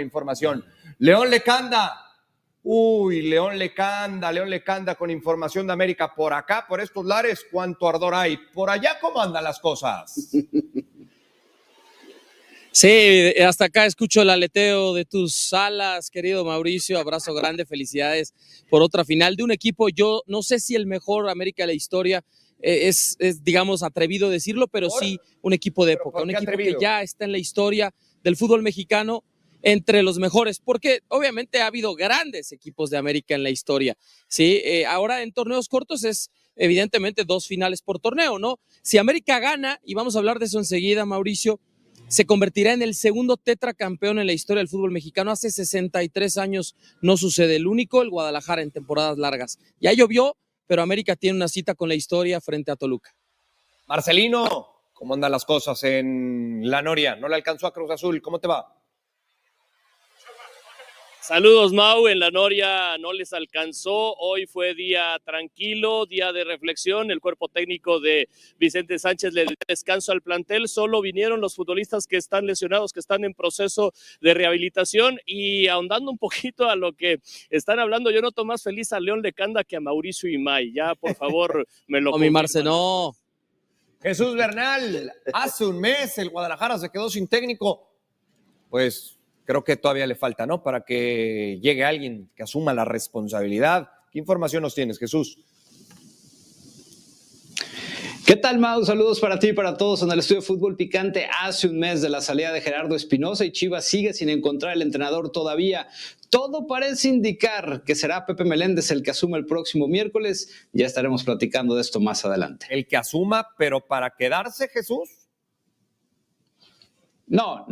la información. León Lecanda. León Lecanda con información de América. Por acá, por estos lares, ¿cuánto ardor hay? Por allá, ¿cómo andan las cosas? Sí, hasta acá escucho el aleteo de tus alas, querido Mauricio. Abrazo grande, felicidades por otra final de un equipo. Yo no sé si el mejor América de la historia, es digamos, atrevido decirlo, pero sí un equipo de época, un equipo atrevido, que ya está en la historia del fútbol mexicano entre los mejores, porque obviamente ha habido grandes equipos de América en la historia, ¿sí? Ahora en torneos cortos es evidentemente 2 finales por torneo, ¿no? Si América gana, y vamos a hablar de eso enseguida, Mauricio, se convertirá en el segundo tetracampeón en la historia del fútbol mexicano. Hace 63 años no sucede. El único, el Guadalajara, en temporadas largas. Ya llovió, pero América tiene una cita con la historia frente a Toluca. Marcelino, ¿cómo andan las cosas en La Noria? ¿No le alcanzó a Cruz Azul? ¿Cómo te va? Saludos, Mau. En La Noria no les alcanzó. Hoy fue día tranquilo, día de reflexión. El cuerpo técnico de Vicente Sánchez le dio descanso al plantel. Solo vinieron los futbolistas que están lesionados, que están en proceso de rehabilitación. Y ahondando un poquito a lo que están hablando, yo noto más feliz a León Lecanda que a Mauricio Imay. Ya, por favor, me lo mi Marce, no. Jesús Bernal, hace un mes el Guadalajara se quedó sin técnico. Pues creo que todavía le falta, ¿no? Para que llegue alguien que asuma la responsabilidad. ¿Qué información nos tienes, Jesús? ¿Qué tal, Mau? Saludos para ti y para todos en el estudio de Fútbol Picante. Hace un mes de la salida de Gerardo Espinoza y Chivas sigue sin encontrar el entrenador todavía. Todo parece indicar que será Pepe Meléndez el que asuma el próximo miércoles. Ya estaremos platicando de esto más adelante. El que asuma, pero para quedarse, Jesús. No.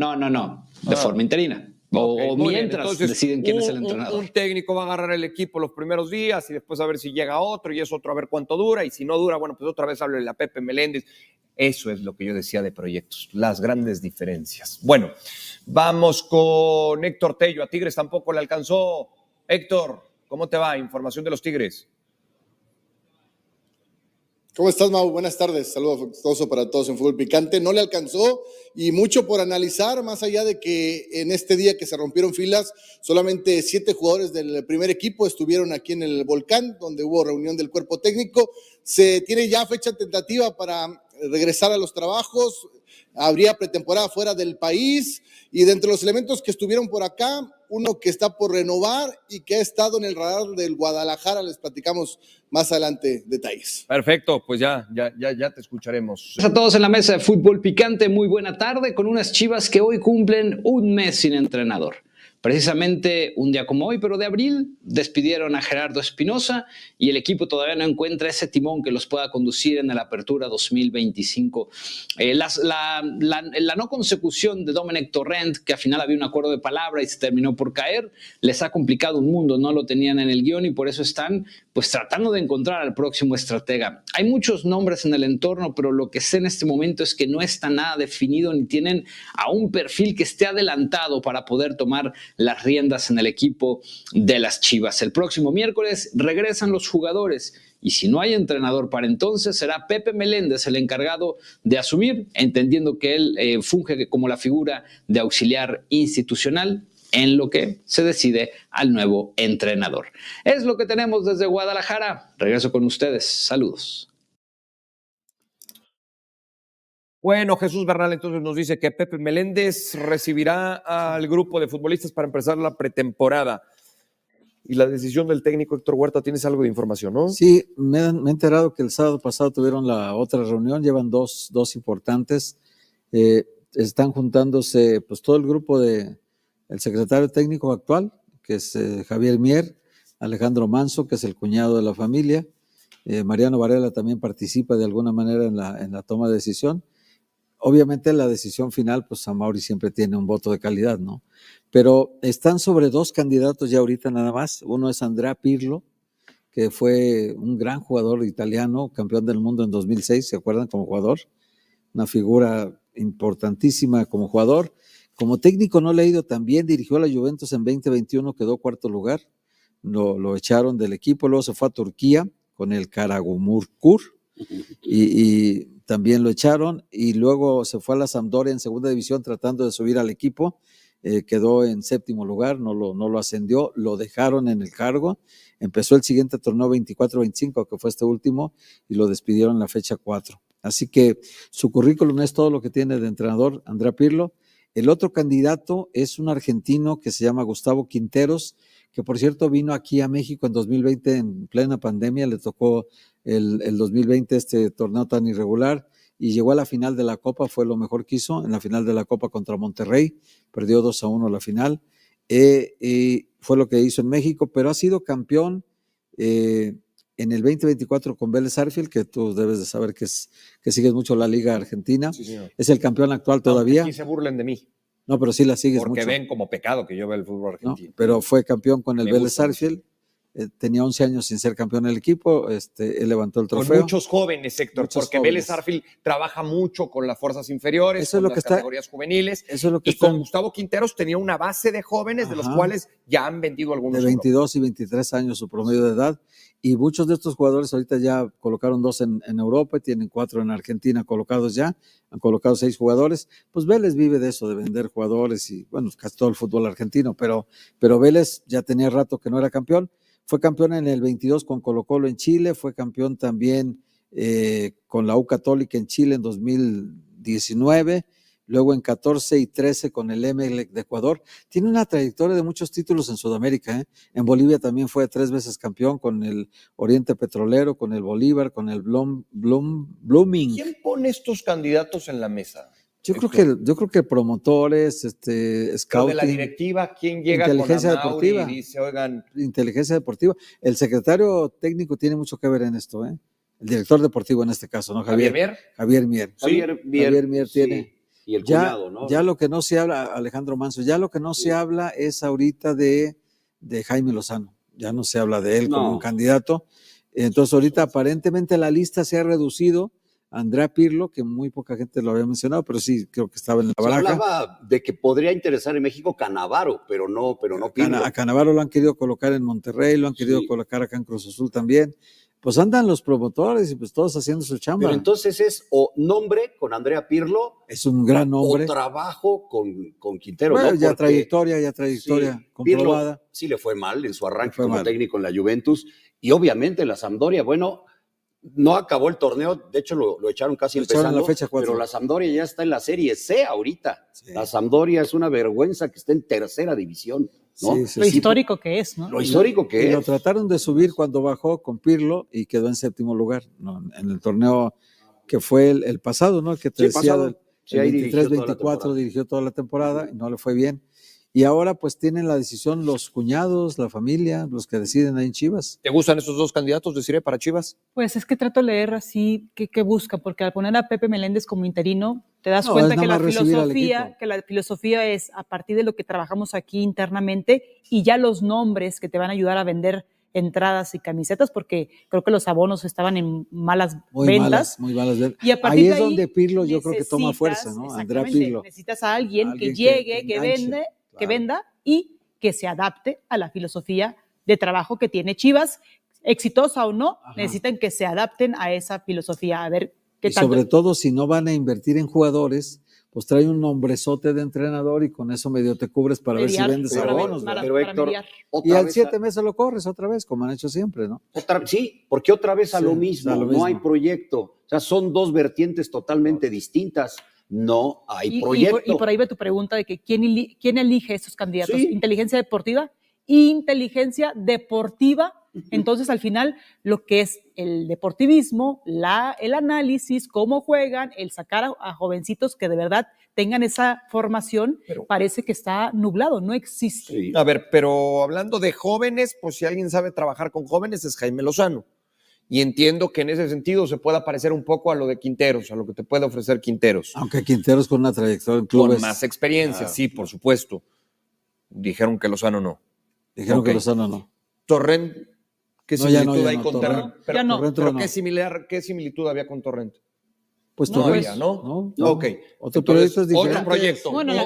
De forma interina. O mientras entonces, deciden quién es el entrenador. Un técnico va a agarrar el equipo los primeros días y después a ver si llega otro y es otro a ver cuánto dura, y si no dura, bueno, pues otra vez háblele a Pepe Meléndez. Eso es lo que yo decía de proyectos, las grandes diferencias. Bueno, vamos con Héctor Tello. A Tigres tampoco le alcanzó. Héctor, ¿cómo te va? Información de los Tigres. ¿Cómo estás, Mau? Buenas tardes. Saludos afectuoso para todos en Fútbol Picante. No le alcanzó y mucho por analizar, más allá de que en este día que se rompieron filas, solamente 7 jugadores del primer equipo estuvieron aquí en el Volcán, donde hubo reunión del cuerpo técnico. Se tiene ya fecha tentativa para regresar a los trabajos. Habría pretemporada fuera del país, y de entre los elementos que estuvieron por acá, uno que está por renovar y que ha estado en el radar del Guadalajara, les platicamos más adelante detalles. Perfecto, pues ya te escucharemos. A todos en la mesa de Fútbol Picante, muy buena tarde, con unas Chivas que hoy cumplen un mes sin entrenador. Precisamente un día como hoy, pero de abril, despidieron a Gerardo Espinoza y el equipo todavía no encuentra ese timón que los pueda conducir en la Apertura 2025. La no consecución de Domenech Torrent, que al final había un acuerdo de palabra y se terminó por caer, les ha complicado un mundo, no lo tenían en el guión y por eso están pues tratando de encontrar al próximo estratega. Hay muchos nombres en el entorno, pero lo que sé en este momento es que no está nada definido ni tienen a un perfil que esté adelantado para poder tomar las riendas en el equipo de las Chivas. El próximo miércoles regresan los jugadores y si no hay entrenador para entonces, será Pepe Meléndez el encargado de asumir, entendiendo que él funge como la figura de auxiliar institucional en lo que se decide al nuevo entrenador. Es lo que tenemos desde Guadalajara. Regreso con ustedes. Saludos. Bueno, Jesús Bernal entonces nos dice que Pepe Meléndez recibirá al grupo de futbolistas para empezar la pretemporada. Y la decisión del técnico Héctor Huerta, ¿tienes algo de información, no? Sí, me he enterado que el sábado pasado tuvieron la otra reunión, llevan dos importantes. Están juntándose pues todo el grupo de el secretario técnico actual, que es Javier Mier, Alejandro Manso, que es el cuñado de la familia, Mariano Varela también participa de alguna manera en la toma de decisión. Obviamente la decisión final, pues Amaury siempre tiene un voto de calidad, ¿no? Pero están sobre 2 candidatos ya ahorita nada más. Uno es Andrea Pirlo, que fue un gran jugador italiano, campeón del mundo en 2006, ¿se acuerdan? Como jugador, una figura importantísima como jugador. Como técnico no le ha ido tan bien, dirigió a la Juventus en 2021, quedó 4º lugar, lo echaron del equipo, luego se fue a Turquía con el Karagümrük y también lo echaron, y luego se fue a la Sampdoria en segunda división tratando de subir al equipo, quedó en 7º lugar, no lo ascendió, lo dejaron en el cargo, empezó el siguiente torneo 24-25, que fue este último, y lo despidieron en la fecha 4. Así que su currículum es todo lo que tiene de entrenador Andrea Pirlo. El otro candidato es un argentino que se llama Gustavo Quinteros, que por cierto vino aquí a México en 2020 en plena pandemia, le tocó el 2020 este torneo tan irregular y llegó a la final de la Copa, fue lo mejor que hizo en la final de la Copa contra Monterrey, perdió 2-1 la final, fue lo que hizo en México, pero ha sido campeón en el 2024 con Vélez Sarsfield, que tú debes de saber que sigues mucho la Liga Argentina, Sí, señor. es el campeón actual todavía. Aquí se burlen de mí. No, pero sí la sigues Porque mucho. ven como pecado que yo vea el fútbol ¿No? argentino. Pero fue campeón con el Me Vélez gusta mucho. Sarsfield, tenía 11 años sin ser campeón del equipo, él levantó el Con trofeo. muchos jóvenes, Héctor, Muchos porque jóvenes. Vélez Sarsfield trabaja mucho con las fuerzas inferiores, Eso es con lo las que está- categorías juveniles, Eso es lo que y está con Gustavo Quinteros tenía una base de jóvenes de los Ajá. cuales ya han vendido algunos. de 22 y 23 años su promedio de edad, y muchos de estos jugadores ahorita ya colocaron 2 en Europa, y tienen 4 en Argentina colocados ya, han colocado 6 jugadores, pues Vélez vive de eso, de vender jugadores, y bueno, casi todo el fútbol argentino, pero Vélez ya tenía rato que no era campeón, fue campeón en el 22 con Colo-Colo en Chile, fue campeón también con la U Católica en Chile en 2019, luego en 14 y 13 con el Emelec de Ecuador. Tiene una trayectoria de muchos títulos en Sudamérica, ¿eh? En Bolivia también fue 3 veces campeón con el Oriente Petrolero, con el Bolívar, con el Blooming. ¿Quién pone estos candidatos en la mesa? Yo creo que promotores, Pero scouting, de la directiva, ¿quién llega con inteligencia Amauri deportiva. y dice, oigan, inteligencia deportiva. El secretario técnico tiene mucho que ver en esto, ¿eh? El director deportivo en este caso, ¿no? Javier Mier? Javier Mier. Javier Mier sí, tiene. y el Ya, cuñado, ¿no? ya lo que no se habla, Alejandro Manso, ya lo que no se habla es ahorita de Jaime Lozano. Ya no se habla de él como No. un candidato. Entonces, ahorita aparentemente la lista se ha reducido. Andrea Pirlo, que muy poca gente lo había mencionado, pero sí creo que estaba en la Se baraja. hablaba de que podría interesar en México Canavaro, pero no Pirlo. A Cannavaro lo han querido colocar en Monterrey, lo han querido colocar acá en Cruz Azul también. Pues andan los promotores y pues todos haciendo su chamba. Pero entonces es o nombre con Andrea Pirlo Es un gran hombre. o trabajo con Quintero. Bueno, ¿no? ya Porque trayectoria sí, comprobada. Pirlo sí le fue mal en su arranque Fue como mal. técnico en la Juventus y obviamente la Sampdoria, bueno, no acabó el torneo, de hecho lo echaron casi Lo echaron en empezando, la fecha 4. pero la Sampdoria ya está en la Serie C ahorita. Sí. La Sampdoria es una vergüenza que esté en tercera división, ¿no? Sí, sí, Lo sí. histórico que es, ¿no? Lo histórico que Y es. lo trataron de subir cuando bajó con Pirlo y quedó en 7º lugar, ¿no? En el torneo que fue el pasado, ¿no? El que te Sí, decía, pasado. Sí, ahí dirigió toda la 23-24 temporada. dirigió toda la temporada y no le fue bien. Y ahora pues tienen la decisión los cuñados, la familia, los que deciden ahí en Chivas. ¿te gustan esos dos candidatos, deciré, para Chivas? Pues es que trato de leer así qué busca, porque al poner a Pepe Meléndez como interino, te das No, cuenta es que nada más recibir al equipo. la filosofía es a partir de lo que trabajamos aquí internamente y ya los nombres que te van a ayudar a vender entradas y camisetas, porque creo que los abonos estaban en malas ventas. Muy malas ventas. Y a partir Ahí de es donde Pirlo yo creo que toma necesitas, fuerza, ¿no? Andrea exactamente, Pirlo. necesitas a alguien que Alguien llegue, que enganche, venda y que se adapte a la filosofía de trabajo que tiene Chivas, exitosa o no, Ajá. necesitan que se adapten a esa filosofía, a ver qué Y tanto. sobre todo si no van a invertir en jugadores, pues trae un nombrezote de entrenador y con eso medio te cubres para ver si mediar, vendes para abonos. para- ¿verdad? Pero para Héctor, mediar. Y otra al vez 7 meses lo corres otra vez, como han hecho siempre, ¿no? sí, porque otra vez a Sí, lo mismo, a lo no mismo. hay proyecto. O sea, son dos vertientes totalmente distintas. No hay Y proyecto. por ahí va tu pregunta de que quién elige estos candidatos. Sí. Inteligencia deportiva, inteligencia deportiva. Entonces, al final, lo que es el deportivismo, el análisis, cómo juegan, el sacar a jovencitos que de verdad tengan esa formación, parece que está nublado, no existe. Sí. A ver, pero hablando de jóvenes, pues si alguien sabe trabajar con jóvenes es Jaime Lozano. Y entiendo que en ese sentido se pueda parecer un poco a lo de Quinteros, a lo que te puede ofrecer Quinteros. Aunque Quinteros con una trayectoria en clubes. Con más experiencia, Claro. sí, por supuesto. Dijeron que Lozano no. Dijeron Ok. que Lozano no. Torrent, ¿qué No, ya similitud no, ya hay no, con Torrent. Torrent? Ya no. Torrent Pero no. ¿qué similitud había con Torrent? Pues No, Torres, es- ¿no? Ok. Otro Entonces, proyecto es diferente. Otro proyecto. Bueno, Un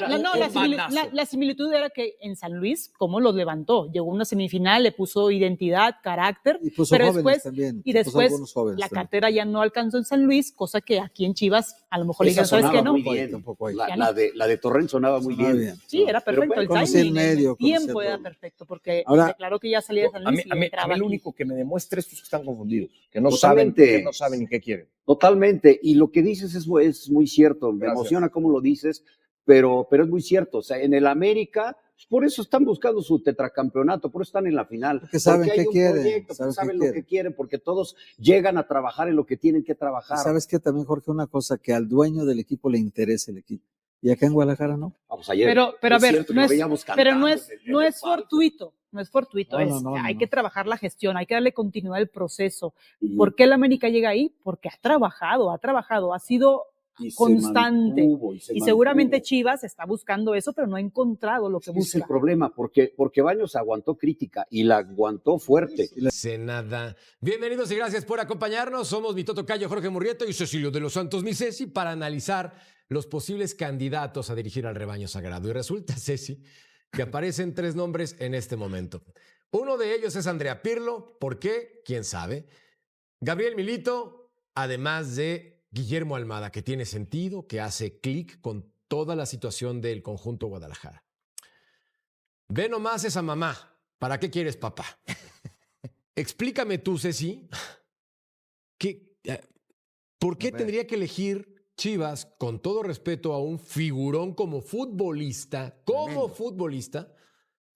banazo. la similitud era que en San Luis, ¿cómo los levantó? Llegó a una semifinal, le puso identidad, carácter, Y puso pero jóvenes después, también. y puso después algunos jóvenes la también. cartera ya no alcanzó en San Luis, cosa que aquí en Chivas a lo mejor le Esa dijeron, ¿sabes sonaba qué? No. muy bien. Tampoco hay. Ya no. La de Torrent sonaba muy Sonaba bien. bien. Sí, era Pero perfecto, bueno, el conocía el timing, medio, el tiempo conocía era todo. perfecto, porque Ahora, declaró que ya salía de San A Luis mí, a mí- a entraba mí lo aquí. único que me demuestra esto es que están confundidos, que no Totalmente. saben ni qué quieren. Totalmente. Y lo que dices es muy cierto. Me Gracias. emociona cómo lo dices, pero es muy cierto. O sea, en el América, por eso están buscando su tetracampeonato, por eso están en la final. Porque saben hay qué un quieren, proyecto, saben saben qué lo que quieren, porque todos llegan a trabajar en lo que tienen que Y trabajar. sabes que también, Jorge, una cosa, que al dueño del equipo le interesa el equipo. Y acá en Guadalajara no. Vamos, ayer, Pero a ver, cierto, no lo es, veíamos pero cantando no en es, el no es parque. fortuito, no es fortuito, No, no, hay no. que trabajar la gestión, hay que darle continuidad al proceso. Y- ¿Por qué el América llega ahí? Porque ha trabajado, ha sido y se constante. mantuvo, Y seguramente mantuvo. Chivas está buscando eso, pero no ha encontrado lo que Ese es el busca. problema, porque Baños aguantó crítica y la aguantó fuerte. Nada. Bienvenidos y gracias por acompañarnos. Somos mi tocayo Jorge Murrieta y Cecilio de los Santos, mi Ceci, para analizar los posibles candidatos a dirigir al rebaño sagrado. Y resulta, Ceci, que aparecen 3 nombres en este momento. Uno de ellos es Andrea Pirlo. ¿Por qué? ¿Quién sabe? Gabriel Milito, además de Guillermo Almada, que tiene sentido, que hace clic con toda la situación del conjunto Guadalajara. Ve nomás esa mamá. ¿Para qué quieres papá? Explícame tú, Ceci, ¿por qué tendría que elegir Chivas, con todo respeto a un figurón como futbolista,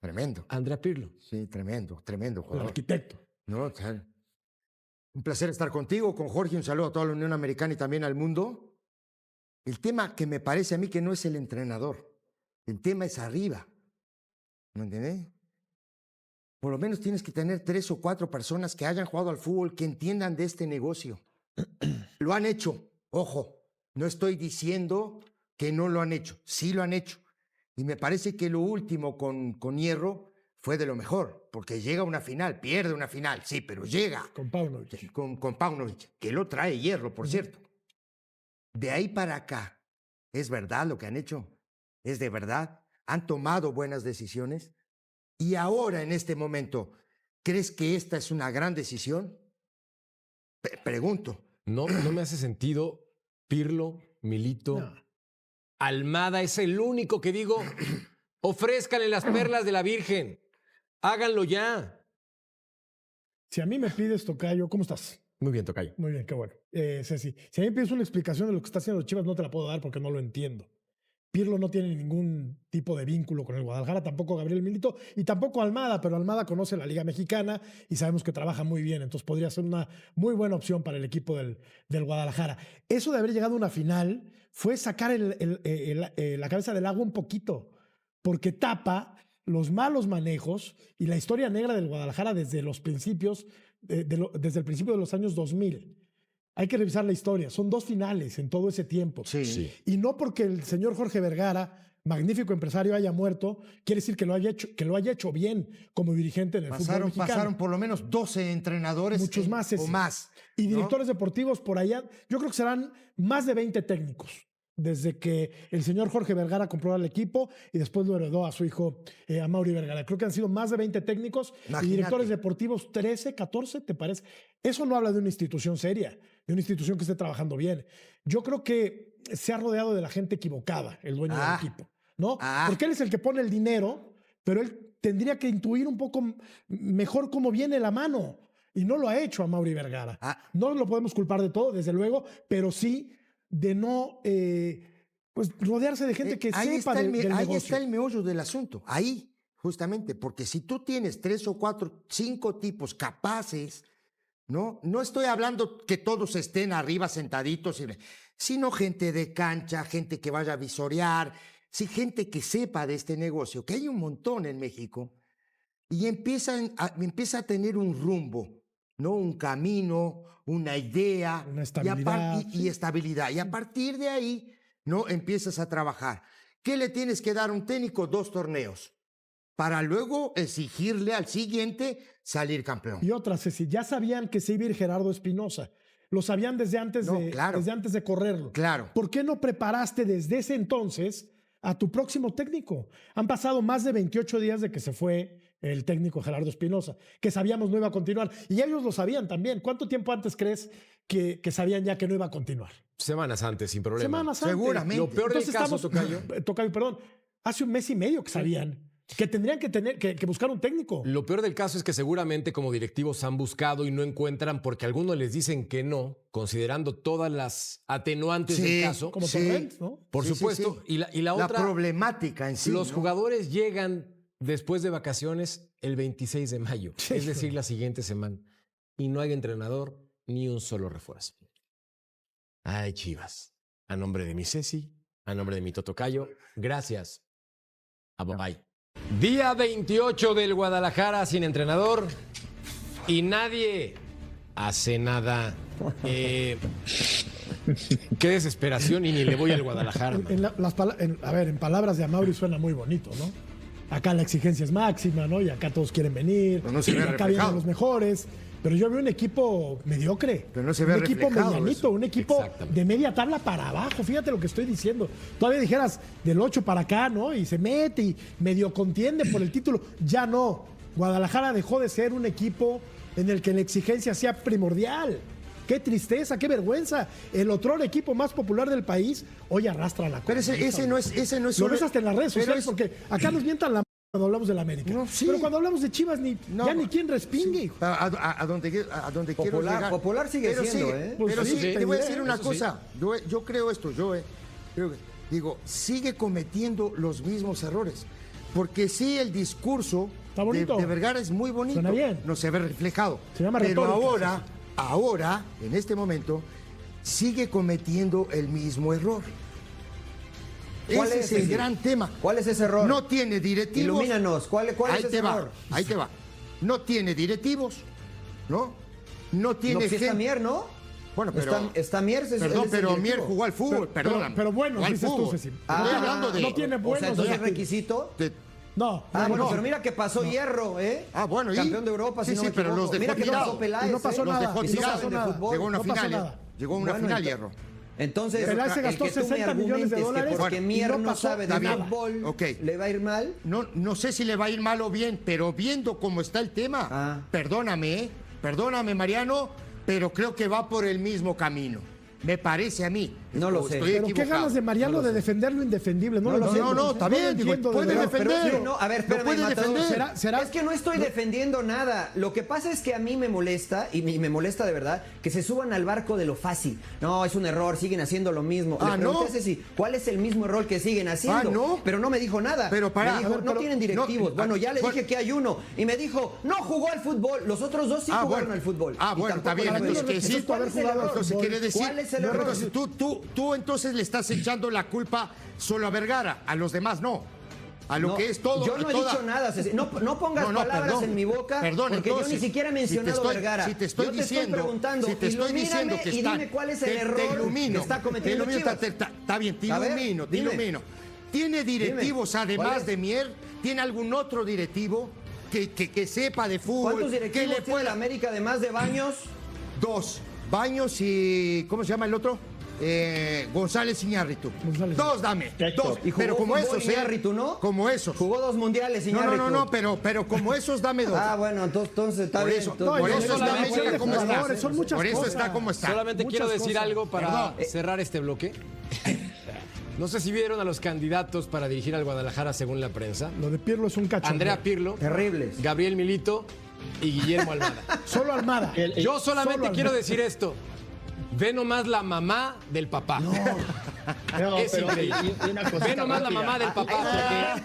Tremendo. Andrea Pirlo? Sí, tremendo El jugador. arquitecto. ¿No? O sea, un placer estar contigo, con Jorge, un saludo a toda la Unión Americana y también al mundo. El tema que me parece a mí que no es el entrenador, el tema es arriba. ¿Me entiendes? Por lo menos tienes que tener 3 o 4 personas que hayan jugado al fútbol, que entiendan de este negocio. Lo han hecho, ojo, no estoy diciendo que no lo han hecho, sí lo han hecho. Y me parece que lo último con Hierro fue de lo mejor, porque llega a una final, pierde una final, sí, pero llega. Con Paunovic. Con Paunovic, que lo trae Hierro, por cierto. De ahí para acá, ¿es verdad lo que han hecho? ¿Es de verdad? ¿Han tomado buenas decisiones? Y ahora, en este momento, ¿crees que esta es una gran decisión? Pregunto. No me hace sentido. Pirlo, Milito, No. Almada es el único que digo, ofrézcanle las perlas de la Virgen. Háganlo ya. Si a mí me pides, tocayo, ¿cómo estás? Muy bien, tocayo. Muy bien, qué bueno. Ceci, si a mí me pides una explicación de lo que está haciendo los Chivas, no te la puedo dar porque no lo entiendo. Pirlo no tiene ningún tipo de vínculo con el Guadalajara, tampoco Gabriel Milito y tampoco Almada, pero Almada conoce la Liga Mexicana y sabemos que trabaja muy bien, entonces podría ser una muy buena opción para el equipo del Guadalajara. Eso de haber llegado a una final fue sacar la cabeza del agua un poquito, porque tapa los malos manejos y la historia negra del Guadalajara desde los principios, desde el principio de los años 2000. Hay que revisar la historia. Son 2 finales en todo ese tiempo. Sí. Y no porque el señor Jorge Vergara, magnífico empresario, haya muerto, quiere decir que lo haya hecho bien como dirigente en el fútbol mexicano. Pasaron por lo menos 12 entrenadores. Muchos más. O más. Y ¿no? directores deportivos por allá. Yo creo que serán más de 20 técnicos desde que el señor Jorge Vergara compró al equipo y después lo heredó a su hijo, a Mauri Vergara. Creo que han sido más de 20 técnicos. Imagínate. Y directores deportivos 13, 14, ¿te parece? Eso no habla de una institución seria, de una institución que esté trabajando bien. Yo creo que se ha rodeado de la gente equivocada, el dueño del equipo, ¿no? Porque él es el que pone el dinero, pero él tendría que intuir un poco mejor cómo viene la mano. Y no lo ha hecho a Mauri Vergara. No lo podemos culpar de todo, desde luego, pero sí de no pues rodearse de gente que sepa del negocio. Ahí está el meollo del asunto. Ahí, justamente, porque si tú tienes 3 o 4, 5 tipos capaces, ¿no? No estoy hablando que todos estén arriba sentaditos, sino gente de cancha, gente que vaya a visorear, sí, gente que sepa de este negocio, que hay un montón en México, y empieza a tener un rumbo, ¿no? Un camino, una idea. Una estabilidad. Y estabilidad. Y a partir de ahí, ¿no? Empiezas a trabajar. ¿Qué le tienes que dar a un técnico? 2 torneos. Para luego exigirle al siguiente salir campeón. Y otra, Ceci, ya sabían que se iba a ir Gerardo Espinosa. lo sabían desde antes, desde antes de correrlo. Claro. ¿Por qué no preparaste desde ese entonces a tu próximo técnico? Han pasado más de 28 días de que se fue el técnico Gerardo Espinosa, que sabíamos no iba a continuar. Y ellos lo sabían también. ¿Cuánto tiempo antes crees que sabían ya que no iba a continuar? Semanas antes, sin problema. Semanas antes. Seguramente. Lo peor del caso, Tocayo, perdón. Hace un mes y medio que sabían que tendrían que buscar un técnico. Lo peor del caso es que seguramente como directivos han buscado y no encuentran porque algunos les dicen que no, considerando todas las atenuantes del caso. Como Torrent, ¿no? Por supuesto. Y la otra, problemática en sí. los ¿no? jugadores llegan después de vacaciones el 26 de mayo, es decir, la siguiente semana. Y no hay entrenador ni un solo refuerzo. Ay, Chivas. A nombre de mi Ceci, a nombre de mi Totocayo, gracias. Bye. Día 28 del Guadalajara sin entrenador y nadie hace nada. Qué desesperación y ni le voy al Guadalajara. En palabras de Amaury suena muy bonito, ¿no? Acá la exigencia es máxima, ¿no? Y acá todos quieren venir. Pero no se ve acá reflejado. vienen los mejores. Pero yo veo un equipo mediocre. Pero no se ve un equipo reflejado medianito, eso. un equipo de media tabla para abajo. Fíjate lo que estoy diciendo. Todavía dijeras del 8 para acá, ¿no? Y se mete y medio contiende por el título. Ya no. Guadalajara dejó de ser un equipo en el que la exigencia sea primordial. Qué tristeza, qué vergüenza. El otro equipo más popular del país hoy arrastra la Pero cosa. ese no es. Lo ves hasta en las redes Pero sociales porque acá nos mientan la cuando hablamos del América. No, sí. Pero cuando hablamos de Chivas ya ni quien respingue. Sí. A donde quiero llegar. Popular sigue pero siendo, sí, ¿eh? Pues pero sí, sí, te te voy a diré, decir una eso cosa. Yo creo esto, creo que, digo, sigue cometiendo los mismos errores. Porque sí, el discurso Está bonito. de Vergara es muy bonito. Suena bien. No se ve reflejado. Se llama pero retórica, ahora, en este momento, sigue cometiendo el mismo error. ¿Cuál Ese es es el ese? gran tema. ¿Cuál es ese error? No tiene directivos. Ilumínanos, ¿cuál es ese error? Ahí te va. No tiene directivos, ¿no? No tiene No, pues gente. está Mier, ¿no? Bueno, pero. Está Mier, él Perdón, es el pero Mier directivo. jugó al fútbol, perdóname. Pero bueno, Jugó al dices tú, fútbol. Ceci. Estoy hablando de. No tiene O buenos sea, entonces directivos. requisito. No. Bueno, no. pero mira que pasó Hierro, ¿eh? Bueno, y. Campeón de Europa, sí, si no sí, me pero equivoco. los dejó Mira que tirados. pasó Peláez, Y no pasó ¿eh? nada. Los dejó Y no tirados. pasó nada. Llegó a una No pasó final. nada. Llegó a una Bueno, final, Hierro. Entonces, Peláez se el gastó que tú me 60 millones de argumentes que dólares porque y Mier no no pasó sabe de nada. fútbol, Ok. ¿le va a ir mal? No sé si le va a ir mal o bien, pero viendo cómo está el tema, perdóname, Mariano, pero creo que va por el mismo camino. Me parece a mí. No lo sé. Estoy Pero qué equivocado. ganas de Mariano de defender lo indefendible. No, está bien, digo, entiendo, de puede verdad. defender. Pero, no, a ver, espérame, Lo puede Matador. defender. ¿Será? Es que no estoy defendiendo nada. Lo que pasa es que a mí me molesta, y me molesta de verdad, que se suban al barco de lo fácil. No, es un error, siguen haciendo lo mismo. Le pregunté a Ceci, ¿cuál es el mismo error que siguen haciendo? No. Pero no me dijo nada. Pero me dijo, no tienen directivos. Bueno, ya le dije que hay uno. Y me dijo, no jugó al fútbol. Los otros dos sí jugaron al fútbol. Y Bueno, está tampoco bien. le Entonces, dije, ¿cuál es el error? entonces quiere decir. ¿Cuál es el error? Entonces, tú entonces le estás echando la culpa solo a Vergara, a los demás no. A lo que es todo. Yo no he dicho nada, Ceci. No pongas palabras perdón. en mi boca, Perdón, porque entonces, yo ni siquiera he mencionado Vergara. Si te estoy yo te diciendo, estoy preguntando, si te estoy ilumíname diciendo que y está, dime cuál es el te error ilumino, que está cometiendo te ilumino, Chivas. está bien, te A ver, ilumino, te dime. ilumino. ¿Tiene directivos Dime, ¿cuál además es? de Mier? ¿Tiene algún otro directivo que sepa de fútbol? ¿Cuántos directivos que le tiene la América además de Baños? Dos. Baños y. ¿Cómo se llama el otro? González Iñárritu. Dos, dame. Dos. Y jugó Pero como fútbol esos, Iñárritu, ¿no? Como esos. Jugó 2 mundiales Iñárritu. No, pero como esos, dame dos. Bueno, entonces está Por bien. eso, entonces- por eso está solamente América como jugadores, está. son muchas Por eso cosas. está como está. Solamente Muchas quiero decir cosas. algo para Perdón. cerrar este bloque. No sé si vieron a los candidatos para dirigir al Guadalajara según la prensa. Lo de Pirlo es un cacho. Andrea Pirlo, Terribles. Gabriel Milito y Guillermo Almada. Solo Almada. Yo solamente Solo quiero Almada. decir esto. Ve nomás la mamá del papá. Es increíble. Ve nomás la mamá del papá.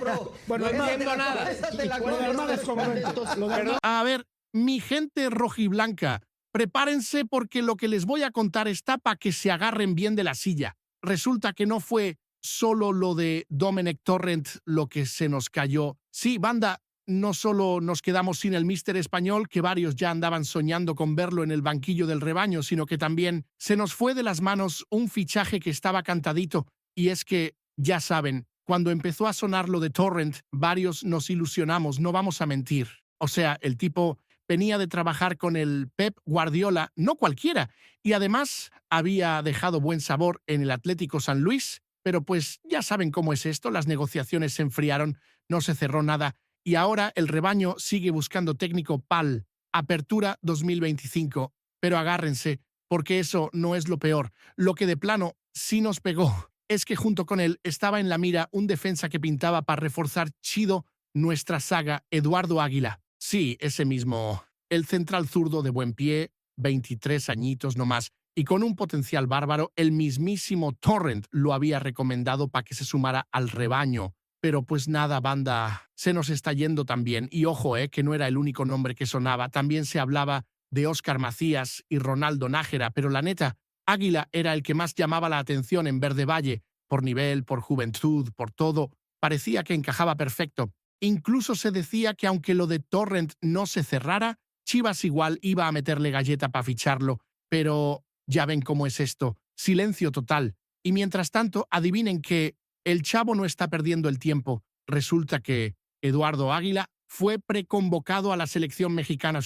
Bueno, No Almada- entiendo nada. Lo de Almada es congruente. Lo de Almada- A ver, mi gente rojiblanca, prepárense porque lo que les voy a contar está para que se agarren bien de la silla. Resulta que no fue solo lo de Domenech Torrent lo que se nos cayó. Sí, banda, no solo nos quedamos sin el míster español, que varios ya andaban soñando con verlo en el banquillo del rebaño, sino que también se nos fue de las manos un fichaje que estaba cantadito. Y es que, ya saben, cuando empezó a sonar lo de Torrent, varios nos ilusionamos, no vamos a mentir. O sea, el tipo venía de trabajar con el Pep Guardiola, no cualquiera, y además había dejado buen sabor en el Atlético San Luis, pero pues ya saben cómo es esto, las negociaciones se enfriaron, no se cerró nada, y ahora el rebaño sigue buscando técnico PAL, Apertura 2025, pero agárrense, porque eso no es lo peor. Lo que de plano sí nos pegó es que junto con él estaba en la mira un defensa que pintaba para reforzar chido nuestra saga, Eduardo Águila. Sí, ese mismo. El central zurdo de buen pie, 23 añitos nomás, y con un potencial bárbaro, el mismísimo Torrent lo había recomendado para que se sumara al rebaño. Pero pues nada, banda, se nos está yendo también. Y ojo, que no era el único nombre que sonaba. También se hablaba de Óscar Macías y Ronaldo Nájera, pero la neta, Águila era el que más llamaba la atención en Verde Valle, por nivel, por juventud, por todo. Parecía que encajaba perfecto. Incluso se decía que aunque lo de Torrent no se cerrara, Chivas igual iba a meterle galleta para ficharlo. Pero ya ven cómo es esto. Silencio total. Y mientras tanto, adivinen que el chavo no está perdiendo el tiempo. Resulta que Eduardo Águila fue preconvocado a la selección mexicana.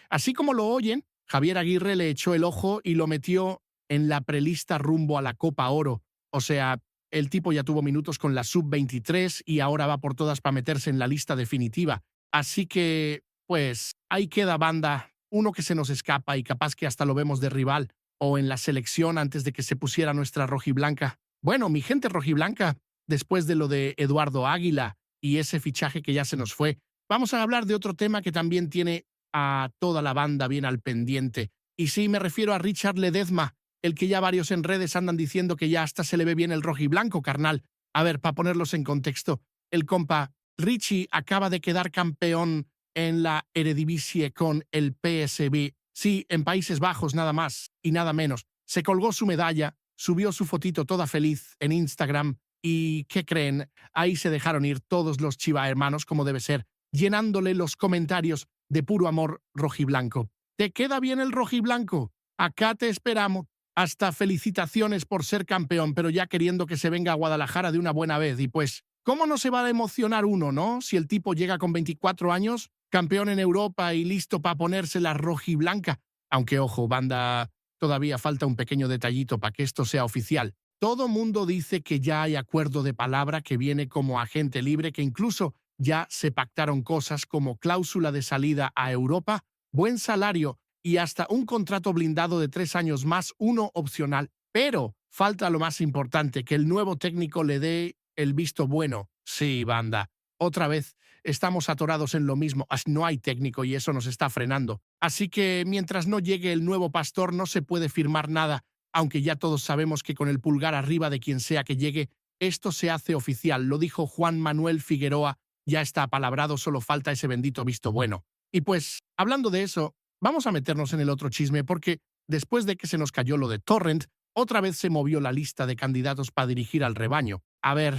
Así como lo oyen, Javier Aguirre le echó el ojo y lo metió en la prelista rumbo a la Copa Oro. O sea, el tipo ya tuvo minutos con la Sub-23 y ahora va por todas para meterse en la lista definitiva. Así que, pues, ahí queda, banda. Uno que se nos escapa y capaz que hasta lo vemos de rival o en la selección antes de que se pusiera nuestra rojiblanca. Bueno, mi gente rojiblanca, después de lo de Eduardo Águila y ese fichaje que ya se nos fue, vamos a hablar de otro tema que también tiene a toda la banda bien al pendiente. Y sí, me refiero a Richard Ledezma, el que ya varios en redes andan diciendo que ya hasta se le ve bien el rojiblanco, carnal. A ver, para ponerlos en contexto, el compa Richie acaba de quedar campeón en la Eredivisie con el PSV. Sí, en Países Bajos nada más y nada menos. Se colgó su medalla, subió su fotito toda feliz en Instagram y, ¿qué creen? Ahí se dejaron ir todos los Chiva hermanos como debe ser, llenándole los comentarios de puro amor rojiblanco. ¿Te queda bien el rojiblanco? Acá te esperamos. Hasta felicitaciones por ser campeón, pero ya queriendo que se venga a Guadalajara de una buena vez. Y pues, ¿cómo no se va a emocionar uno, no? Si el tipo llega con 24 años, campeón en Europa y listo para ponerse la rojiblanca. Aunque, ojo, banda, todavía falta un pequeño detallito para que esto sea oficial. Todo mundo dice que ya hay acuerdo de palabra que viene como agente libre, que incluso ya se pactaron cosas como cláusula de salida a Europa, buen salario y hasta un contrato blindado de 3 años más, uno opcional. Pero falta lo más importante, que el nuevo técnico le dé el visto bueno. Sí, banda. Otra vez estamos atorados en lo mismo. No hay técnico y eso nos está frenando. Así que mientras no llegue el nuevo pastor no se puede firmar nada, aunque ya todos sabemos que con el pulgar arriba de quien sea que llegue, esto se hace oficial. Lo dijo Juan Manuel Figueroa, ya está apalabrado, solo falta ese bendito visto bueno. Y pues, hablando de eso, vamos a meternos en el otro chisme porque después de que se nos cayó lo de Torrent, otra vez se movió la lista de candidatos para dirigir al rebaño. A ver,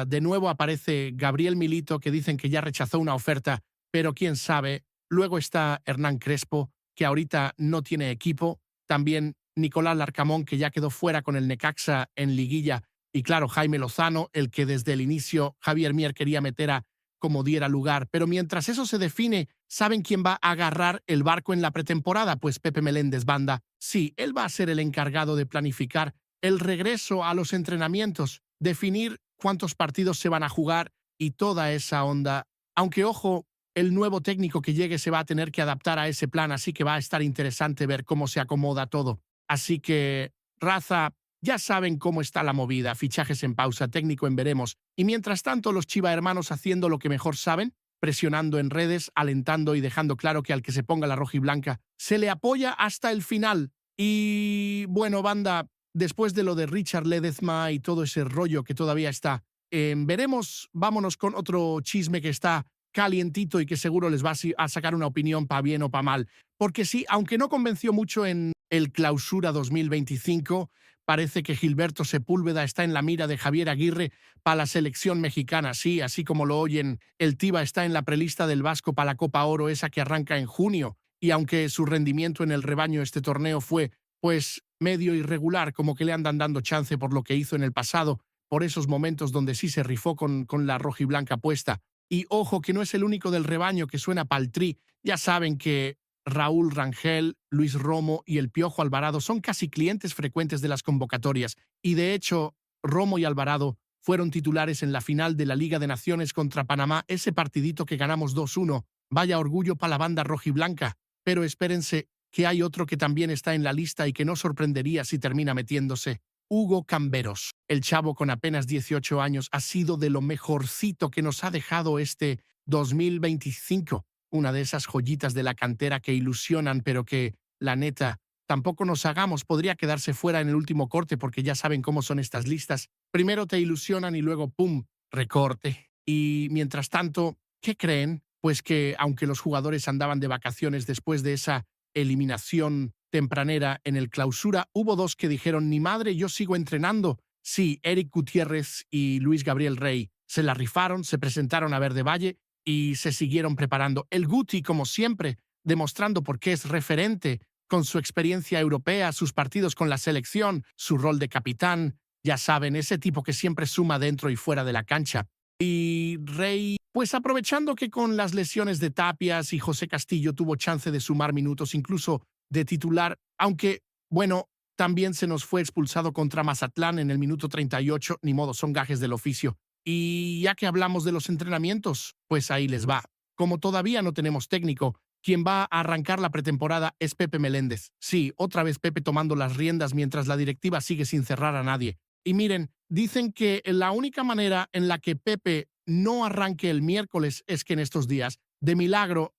de nuevo aparece Gabriel Milito, que dicen que ya rechazó una oferta, pero quién sabe. Luego está Hernán Crespo, que ahorita no tiene equipo. También Nicolás Larcamón, que ya quedó fuera con el Necaxa en liguilla. Y claro, Jaime Lozano, el que desde el inicio Javier Mier quería meter a como diera lugar. Pero mientras eso se define, ¿saben quién va a agarrar el barco en la pretemporada? Pues Pepe Meléndez, banda. Sí, él va a ser el encargado de planificar el regreso a los entrenamientos, definir cuántos partidos se van a jugar y toda esa onda. Aunque, ojo, el nuevo técnico que llegue se va a tener que adaptar a ese plan, así que va a estar interesante ver cómo se acomoda todo. Así que, raza, ya saben cómo está la movida, fichajes en pausa, técnico en veremos. Y mientras tanto, los Chiva hermanos haciendo lo que mejor saben, presionando en redes, alentando y dejando claro que al que se ponga la rojiblanca se le apoya hasta el final. Y bueno, banda, después de lo de Richard Ledezma y todo ese rollo que todavía está, veremos, vámonos con otro chisme que está calientito y que seguro les va a sacar una opinión para bien o para mal. Porque sí, aunque no convenció mucho en el Clausura 2025, parece que Gilberto Sepúlveda está en la mira de Javier Aguirre para la selección mexicana. Sí, así como lo oyen, el Tiva está en la prelista del Vasco para la Copa Oro, esa que arranca en junio. Y aunque su rendimiento en el rebaño este torneo fue, pues, medio irregular, como que le andan dando chance por lo que hizo en el pasado, por esos momentos donde sí se rifó con la rojiblanca puesta. Y ojo que no es el único del rebaño que suena pa'l tri. Ya saben que Raúl Rangel, Luis Romo y el Piojo Alvarado son casi clientes frecuentes de las convocatorias y de hecho Romo y Alvarado fueron titulares en la final de la Liga de Naciones contra Panamá, ese partidito que ganamos 2-1. Vaya orgullo para la banda rojiblanca, pero espérense que hay otro que también está en la lista y que no sorprendería si termina metiéndose. Hugo Camberos, el chavo con apenas 18 años, ha sido de lo mejorcito que nos ha dejado este 2025. Una de esas joyitas de la cantera que ilusionan, pero que, la neta, tampoco nos hagamos, podría quedarse fuera en el último corte porque ya saben cómo son estas listas. Primero te ilusionan y luego, ¡pum!, recorte. Y mientras tanto, ¿qué creen? Pues que, aunque los jugadores andaban de vacaciones después de esa eliminación tempranera en el Clausura, hubo dos que dijeron, ni madre, yo sigo entrenando. Sí, Eric Gutiérrez y Luis Gabriel Rey se la rifaron, se presentaron a Verde Valle y se siguieron preparando. El Guti, como siempre, demostrando por qué es referente con su experiencia europea, sus partidos con la selección, su rol de capitán, ya saben, ese tipo que siempre suma dentro y fuera de la cancha. Y Rey, pues aprovechando que con las lesiones de Tapias y José Castillo tuvo chance de sumar minutos, incluso de titular, aunque, bueno, también se nos fue expulsado contra Mazatlán en el minuto 38, ni modo, son gajes del oficio. Y ya que hablamos de los entrenamientos, pues ahí les va. Como todavía no tenemos técnico, quien va a arrancar la pretemporada es Pepe Meléndez. Sí, otra vez Pepe tomando las riendas mientras la directiva sigue sin cerrar a nadie. Y miren, dicen que la única manera en la que Pepe no arranque el miércoles es que en estos días, de milagro,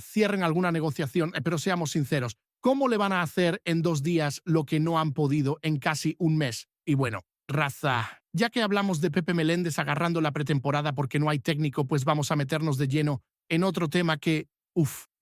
cierren alguna negociación, pero seamos sinceros, ¿cómo le van a hacer en 2 días lo que no han podido en casi un mes? Y bueno, raza, ya que hablamos de Pepe Meléndez agarrando la pretemporada porque no hay técnico, pues vamos a meternos de lleno en otro tema que,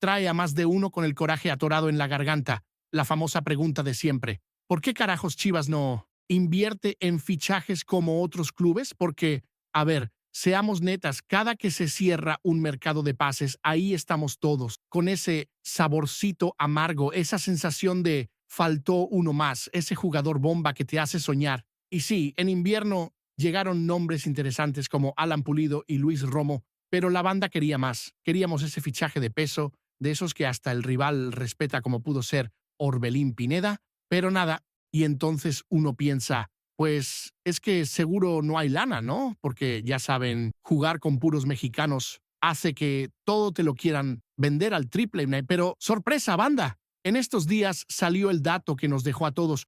trae a más de uno con el coraje atorado en la garganta. La famosa pregunta de siempre. ¿Por qué carajos Chivas no invierte en fichajes como otros clubes? Porque, a ver, seamos netas, cada que se cierra un mercado de pases, ahí estamos todos, con ese saborcito amargo, esa sensación de faltó uno más, ese jugador bomba que te hace soñar. Y sí, en invierno llegaron nombres interesantes como Alan Pulido y Luis Romo, pero la banda quería más. Queríamos ese fichaje de peso, de esos que hasta el rival respeta como pudo ser Orbelín Pineda, pero nada. Y entonces uno piensa, pues es que seguro no hay lana, ¿no? Porque ya saben, jugar con puros mexicanos hace que todo te lo quieran vender al triple. Pero sorpresa, banda. En estos días salió el dato que nos dejó a todos